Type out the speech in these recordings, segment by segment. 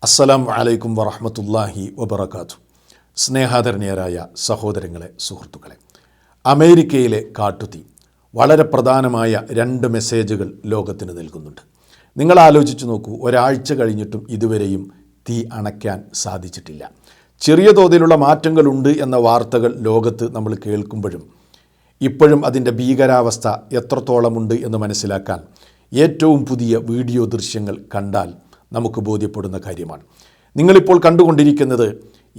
അസ്സലാമു അലൈക്കും വറഹ്മത്തുള്ളാഹി വബറകാതുഹു. സ്നേഹാദരണീയരായ സഹോദരങ്ങളെ, സുഹൃത്തുക്കളെ, അമേരിക്കയിലെ കാട്ടുതീ വളരെ പ്രധാനമായ 2 മെസ്സേജുകൾ ലോകത്തിന് നൽകുന്നുണ്ട്. നിങ്ങൾ ആലോചിച്ച് നോക്കൂ, ഒരാഴ്ച കഴിഞ്ഞിട്ടും ഇതുവരെയും തീ അണയ്ക്കാൻ സാധിച്ചിട്ടില്ല. ചെറിയ തോതിലുള്ള മാറ്റങ്ങളുണ്ട് എന്ന വാർത്തകൾ ലോകത്ത് നമ്മൾ കേൾക്കുമ്പോഴും ഇപ്പോഴും അതിൻ്റെ ഭീകരാവസ്ഥ എത്രത്തോളമുണ്ട് എന്ന് മനസ്സിലാക്കാൻ ഏറ്റവും പുതിയ വീഡിയോ ദൃശ്യങ്ങൾ കണ്ടാൽ നമുക്ക് ബോധ്യപ്പെടുന്ന കാര്യമാണ്. നിങ്ങളിപ്പോൾ കണ്ടുകൊണ്ടിരിക്കുന്നത്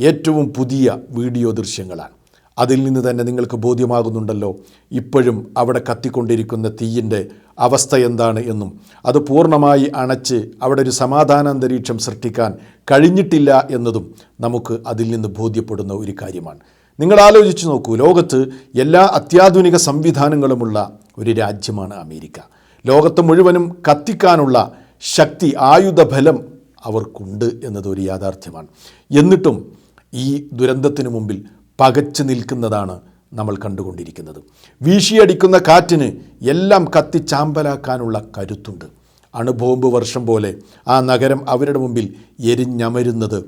ഏറ്റവും പുതിയ വീഡിയോ ദൃശ്യങ്ങളാണ്. അതിൽ നിന്ന് തന്നെ നിങ്ങൾക്ക് ബോധ്യമാകുന്നുണ്ടല്ലോ ഇപ്പോഴും അവിടെ കത്തിക്കൊണ്ടിരിക്കുന്ന തീയിൻ്റെ അവസ്ഥ എന്താണ് എന്നും അത് പൂർണ്ണമായി അണച്ച് അവിടെ ഒരു സമാധാനാന്തരീക്ഷം സൃഷ്ടിക്കാൻ കഴിഞ്ഞിട്ടില്ല എന്നതും നമുക്ക് അതിൽ നിന്ന് ബോധ്യപ്പെടുന്ന ഒരു കാര്യമാണ്. നിങ്ങൾ ആലോചിച്ച് നോക്കൂ, ലോകത്ത് എല്ലാ അത്യാധുനിക സംവിധാനങ്ങളുമുള്ള ഒരു രാജ്യമാണ് അമേരിക്ക. ലോകത്ത് മുഴുവനും കത്തിക്കാനുള്ള ശക്തി, ആയുധബലം അവർക്കുണ്ട് എന്നതൊരു യാഥാർത്ഥ്യമാണ്. എന്നിട്ടും ഈ ദുരന്തത്തിന് മുമ്പിൽ പകച്ചു നിൽക്കുന്നതാണ് നമ്മൾ കണ്ടുകൊണ്ടിരിക്കുന്നത്. വീശിയടിക്കുന്ന കാറ്റിന് എല്ലാം കത്തിച്ചാമ്പലാക്കാനുള്ള കരുത്തുണ്ട്. അണുബോംബ് വർഷം പോലെ ആ നഗരം അവരുടെ മുമ്പിൽ എരിഞ്ഞമരുന്നത്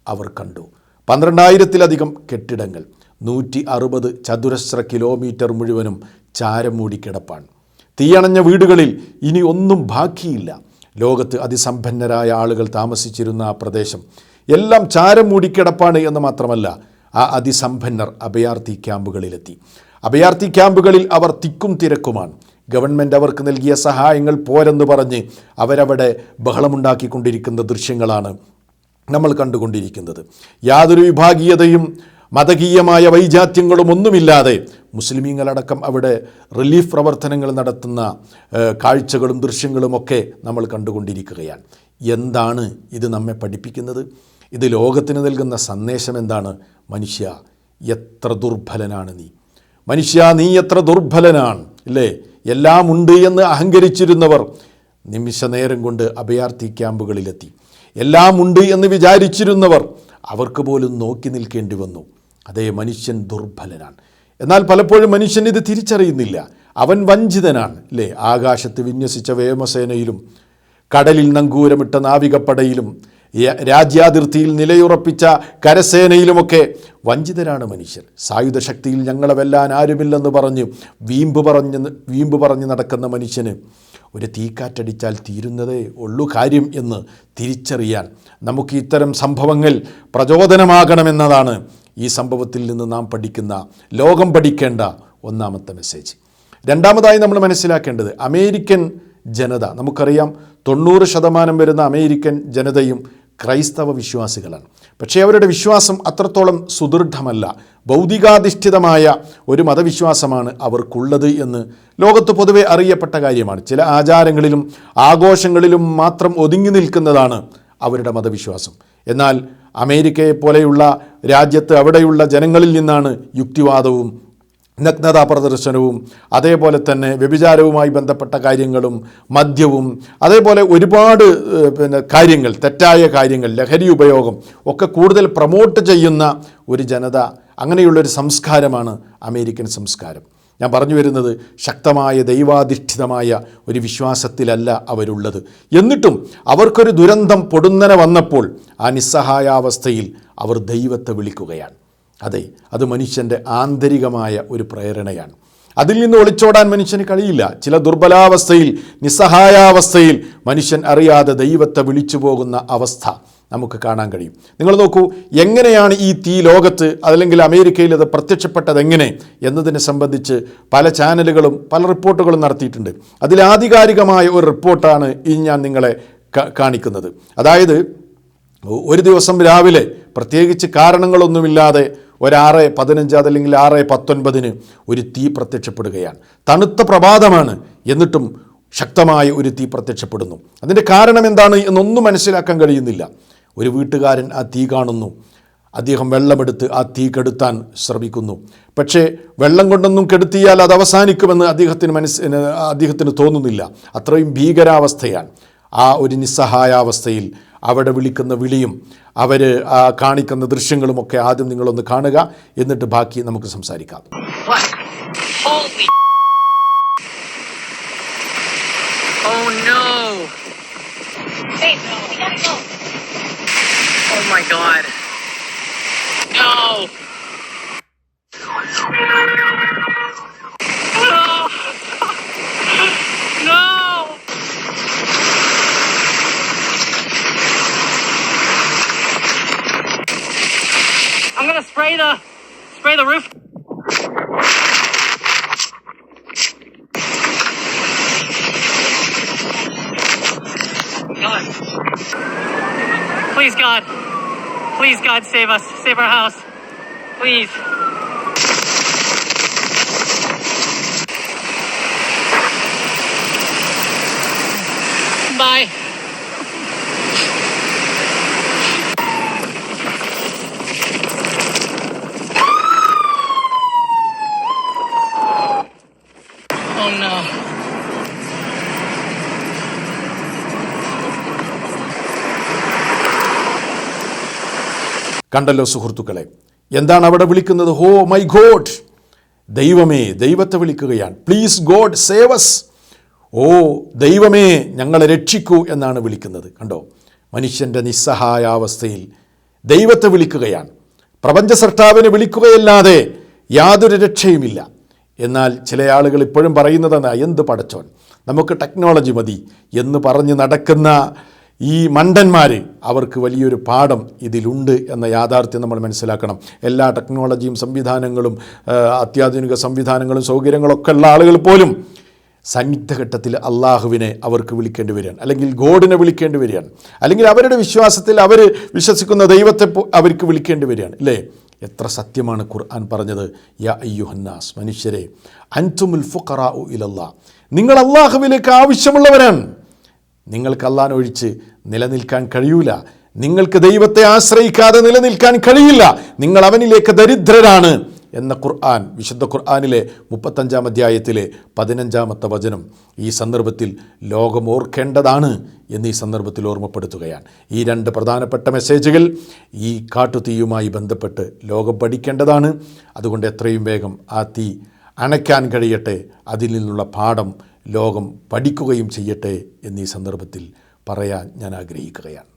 അവർ കണ്ടു. 12,000-ലധികം കെട്ടിടങ്ങൾ, 160 ചതുരശ്ര കിലോമീറ്റർ മുഴുവനും ചാരം മൂടിക്കിടപ്പാണ്. തീയണഞ്ഞ വീടുകളിൽ ഇനി ഒന്നും ബാക്കിയില്ല. ലോകത്ത് അതിസമ്പന്നരായ ആളുകൾ താമസിച്ചിരുന്ന ആ പ്രദേശം എല്ലാം ചാരം മൂടിക്കിടപ്പാണ് എന്ന് മാത്രമല്ല, ആ അതിസമ്പന്നർ അഭയാർത്ഥി ക്യാമ്പുകളിലെത്തി. അഭയാർത്ഥി ക്യാമ്പുകളിൽ അവർ തിക്കും തിരക്കുമാണ്. ഗവൺമെൻറ് അവർക്ക് നൽകിയ സഹായങ്ങൾ പോരെന്ന് പറഞ്ഞ് അവരവിടെ ബഹളമുണ്ടാക്കിക്കൊണ്ടിരിക്കുന്ന ദൃശ്യങ്ങളാണ് നമ്മൾ കണ്ടുകൊണ്ടിരിക്കുന്നത്. യാതൊരു വിഭാഗീയതയും മതകീയമായ വൈജാത്യങ്ങളും ഒന്നുമില്ലാതെ മുസ്ലിമീങ്ങളടക്കം അവിടെ റിലീഫ് പ്രവർത്തനങ്ങൾ നടത്തുന്ന കാഴ്ചകളും ദൃശ്യങ്ങളുമൊക്കെ നമ്മൾ കണ്ടുകൊണ്ടിരിക്കുകയാണ്. എന്താണ് ഇത് നമ്മെ പഠിപ്പിക്കുന്നത്? ഇത് ലോകത്തിന് നൽകുന്ന സന്ദേശം എന്താണ്? മനുഷ്യ, എത്ര ദുർബലനാണ് നീ! മനുഷ്യ, നീ എത്ര ദുർബലനാണ് ഇല്ലേ? എല്ലാം ഉണ്ട് എന്ന് അഹങ്കരിച്ചിരുന്നവർ നിമിഷ നേരം കൊണ്ട് അഭയാർത്ഥി ക്യാമ്പുകളിലെത്തി. എല്ലാം ഉണ്ട് എന്ന് വിചാരിച്ചിരുന്നവർ അവർക്ക് പോലും നോക്കി നിൽക്കേണ്ടി വന്നു. അതേ, മനുഷ്യൻ ദുർബലനാണ്. എന്നാൽ പലപ്പോഴും മനുഷ്യൻ ഇത് തിരിച്ചറിയുന്നില്ല. അവൻ വഞ്ചിതനാണ് ഇല്ലേ? ആകാശത്ത് വിന്യസിച്ച വ്യോമസേനയിലും കടലിൽ നങ്കൂരമിട്ട നാവികപ്പടയിലും രാജ്യാതിർത്തിയിൽ നിലയുറപ്പിച്ച കരസേനയിലുമൊക്കെ വഞ്ചിതരാണ് മനുഷ്യർ. സായുധ ശക്തിയിൽ ഞങ്ങളെ വെല്ലാൻ ആരുമില്ലെന്ന് പറഞ്ഞ് വീമ്പ് പറഞ്ഞ് നടക്കുന്ന മനുഷ്യന് ഒരു തീക്കാറ്റടിച്ചാൽ തീരുന്നതേ ഉള്ളൂ കാര്യം എന്ന് തിരിച്ചറിയാൻ നമുക്ക് ഇത്തരം സംഭവങ്ങൾ പ്രചോദനമാകണമെന്നതാണ് ഈ സംഭവത്തിൽ നിന്ന് നാം പഠിക്കുന്ന, ലോകം പഠിക്കേണ്ട ഒന്നാമത്തെ മെസ്സേജ്. രണ്ടാമതായി നമ്മൾ മനസ്സിലാക്കേണ്ടത്, അമേരിക്കൻ ജനത, നമുക്കറിയാം 90% വരുന്ന അമേരിക്കൻ ജനതയും ക്രൈസ്തവ വിശ്വാസികളാണ്. പക്ഷേ അവരുടെ വിശ്വാസം അത്രത്തോളം സുദൃഢമല്ല. ഭൗതികാധിഷ്ഠിതമായ ഒരു മതവിശ്വാസമാണ് അവർക്കുള്ളത് എന്ന് ലോകത്ത് പൊതുവെ അറിയപ്പെട്ട കാര്യമാണ്. ചില ആചാരങ്ങളിലും ആഘോഷങ്ങളിലും മാത്രം ഒതുങ്ങി നിൽക്കുന്നതാണ് അവരുടെ മതവിശ്വാസം. എന്നാൽ അമേരിക്കയെപ്പോലെയുള്ള രാജ്യത്ത് അവിടെയുള്ള ജനങ്ങളിൽ നിന്നാണ് യുക്തിവാദവും നഗ്നതാ പ്രദർശനവും അതേപോലെ തന്നെ വ്യഭിചാരവുമായി ബന്ധപ്പെട്ട കാര്യങ്ങളും മദ്യവും അതേപോലെ ഒരുപാട് കാര്യങ്ങൾ, തെറ്റായ കാര്യങ്ങൾ, ലഹരി ഉപയോഗം ഒക്കെ കൂടുതൽ പ്രൊമോട്ട് ചെയ്യുന്ന ഒരു ജനത, അങ്ങനെയുള്ളൊരു സംസ്കാരമാണ് അമേരിക്കൻ സംസ്കാരം. ഞാൻ പറഞ്ഞു വരുന്നത്, ശക്തമായ ദൈവാധിഷ്ഠിതമായ ഒരു വിശ്വാസത്തിലല്ല അവരുള്ളത്. എന്നിട്ടും അവർക്കൊരു ദുരന്തം പൊടുന്നനെ വന്നപ്പോൾ ആ നിസ്സഹായാവസ്ഥയിൽ അവർ ദൈവത്തെ വിളിക്കുകയാണ്. അതെ, അത് മനുഷ്യൻ്റെ ആന്തരികമായ ഒരു പ്രേരണയാണ്. അതിൽ നിന്ന് ഒളിച്ചോടാൻ മനുഷ്യന് കഴിയില്ല. ചില ദുർബലാവസ്ഥയിൽ, നിസ്സഹായാവസ്ഥയിൽ മനുഷ്യൻ അറിയാതെ ദൈവത്തെ വിളിച്ചു പോകുന്ന അവസ്ഥ നമുക്ക് കാണാൻ കഴിയും. നിങ്ങൾ നോക്കൂ, എങ്ങനെയാണ് ഈ തീ ലോകത്ത് അല്ലെങ്കിൽ അമേരിക്കയിൽ അത് പ്രത്യക്ഷപ്പെട്ടത് എങ്ങനെ എന്നതിനെ സംബന്ധിച്ച് പല ചാനലുകളും പല റിപ്പോർട്ടുകളും നടത്തിയിട്ടുണ്ട്. അതിലാധികാരികമായ ഒരു റിപ്പോർട്ടാണ് ഈ ഞാൻ നിങ്ങളെ കാണിക്കുന്നത്. അതായത്, ഒരു ദിവസം രാവിലെ പ്രത്യേകിച്ച് കാരണങ്ങളൊന്നുമില്ലാതെ 6:15 അതല്ലെങ്കിൽ 6:19 ഒരു തീ പ്രത്യക്ഷപ്പെടുകയാണ്. തണുത്ത പ്രഭാതമാണ്, എന്നിട്ടും ശക്തമായ ഒരു തീ പ്രത്യക്ഷപ്പെടുന്നു. അതിൻ്റെ കാരണം എന്താണ് എന്നൊന്നും മനസ്സിലാക്കാൻ കഴിയുന്നില്ല. ഒരു വീട്ടുകാരൻ ആ തീ കാണുന്നു. അദ്ദേഹം വെള്ളമെടുത്ത് ആ തീ കെടുത്താൻ ശ്രമിക്കുന്നു. പക്ഷേ വെള്ളം കൊണ്ടൊന്നും കെടുത്തിയാൽ അത് അവസാനിക്കുമെന്ന് അദ്ദേഹത്തിന് തോന്നുന്നില്ല. അത്രയും ഭീകരാവസ്ഥയാണ്. ആ ഒരു നിസ്സഹായാവസ്ഥയിൽ അവിടെ വിളിക്കുന്ന വിളിയും അവർ കാണിക്കുന്ന ദൃശ്യങ്ങളുമൊക്കെ ആദ്യം നിങ്ങളൊന്ന് കാണുക, എന്നിട്ട് ബാക്കി നമുക്ക് സംസാരിക്കാം. Oh no! Hey, we gotta go. my God. No. No. I'm gonna spray the roof. God. Please, God. Please, God, save us. Save our house. Please. Bye. Oh no. കണ്ടല്ലോ സുഹൃത്തുക്കളെ, എന്താണ് അവിടെ വിളിക്കുന്നത്? ഹോ മൈ ഗോഡ്, ദൈവമേ, ദൈവത്തെ വിളിക്കുകയാണ്. Please god save us. ഓ ദൈവമേ, ഞങ്ങളെ രക്ഷിക്കൂ എന്നാണ് വിളിക്കുന്നത്. കണ്ടോ, മനുഷ്യൻ്റെ നിസ്സഹായാവസ്ഥയിൽ ദൈവത്തെ വിളിക്കുകയാണ്. പ്രപഞ്ച സൃഷ്ടാവിനെ വിളിക്കുകയല്ലാതെ യാതൊരു രക്ഷയുമില്ല. എന്നാൽ ചില ആളുകൾ ഇപ്പോഴും പറയുന്നതാണ്, എന്ത് പടച്ചോൻ, നമുക്ക് ടെക്നോളജി മതി എന്ന് പറഞ്ഞ് നടക്കുന്ന ഈ മണ്ടന്മാർ, അവർക്ക് വലിയൊരു പാഠം ഇതിലുണ്ട് എന്ന യാഥാർത്ഥ്യം നമ്മൾ മനസ്സിലാക്കണം. എല്ലാ ടെക്നോളജിയും സംവിധാനങ്ങളും അത്യാധുനിക സംവിധാനങ്ങളും സൗകര്യങ്ങളൊക്കെ ഉള്ള ആളുകൾ പോലും സന്നിഗ്ധഘട്ടത്തിൽ അള്ളാഹുവിനെ അവർക്ക് വിളിക്കേണ്ടി വരികയാണ്, അല്ലെങ്കിൽ ഗോഡിനെ വിളിക്കേണ്ടി വരികയാണ്, അല്ലെങ്കിൽ അവരുടെ വിശ്വാസത്തിൽ അവർ വിശ്വസിക്കുന്ന ദൈവത്തെ അവർക്ക് വിളിക്കേണ്ടി വരികയാണ്. അല്ലേ? എത്ര സത്യമാണ് ഖുർആൻ പറഞ്ഞത്. യാ അയ്യുഹന്നാസ്, മനുഷ്യരെ, അൻതുമുൽ ഫുഖറാഉ ഇലല്ലാഹ്, നിങ്ങൾ അള്ളാഹുവിലേക്ക് ആവശ്യമുള്ളവരാണ്. നിങ്ങൾക്ക് അള്ളാഹിനെ ഒഴിച്ച് നിലനിൽക്കാൻ കഴിയൂല. നിങ്ങൾക്ക് ദൈവത്തെ ആശ്രയിക്കാതെ നിലനിൽക്കാൻ കഴിയില്ല. നിങ്ങൾ അവനിലേക്ക് ദരിദ്രരാണ് എന്ന ഖുർആൻ, വിശുദ്ധ ഖുർആനിലെ 35-ാം അധ്യായത്തിലെ 15-ാമത്തെ വചനം ഈ സന്ദർഭത്തിൽ ലോകം ഓർക്കേണ്ടതാണ് എന്ന് ഈ സന്ദർഭത്തിൽ ഓർമ്മപ്പെടുത്തുകയാണ്. ഈ രണ്ട് പ്രധാനപ്പെട്ട മെസ്സേജുകൾ ഈ കാട്ടുതീയുമായി ബന്ധപ്പെട്ട് ലോകം പഠിക്കേണ്ടതാണ്. അതുകൊണ്ട് എത്രയും വേഗം ആ തീ അണയ്ക്കാൻ കഴിയട്ടെ, അതിൽ നിന്നുള്ള പാഠം ലോകം പഠിക്കുകയും ചെയ്യട്ടെ എന്നീ സന്ദർഭത്തിൽ പറയാൻ ഞാൻ ആഗ്രഹിക്കുകയാണ്.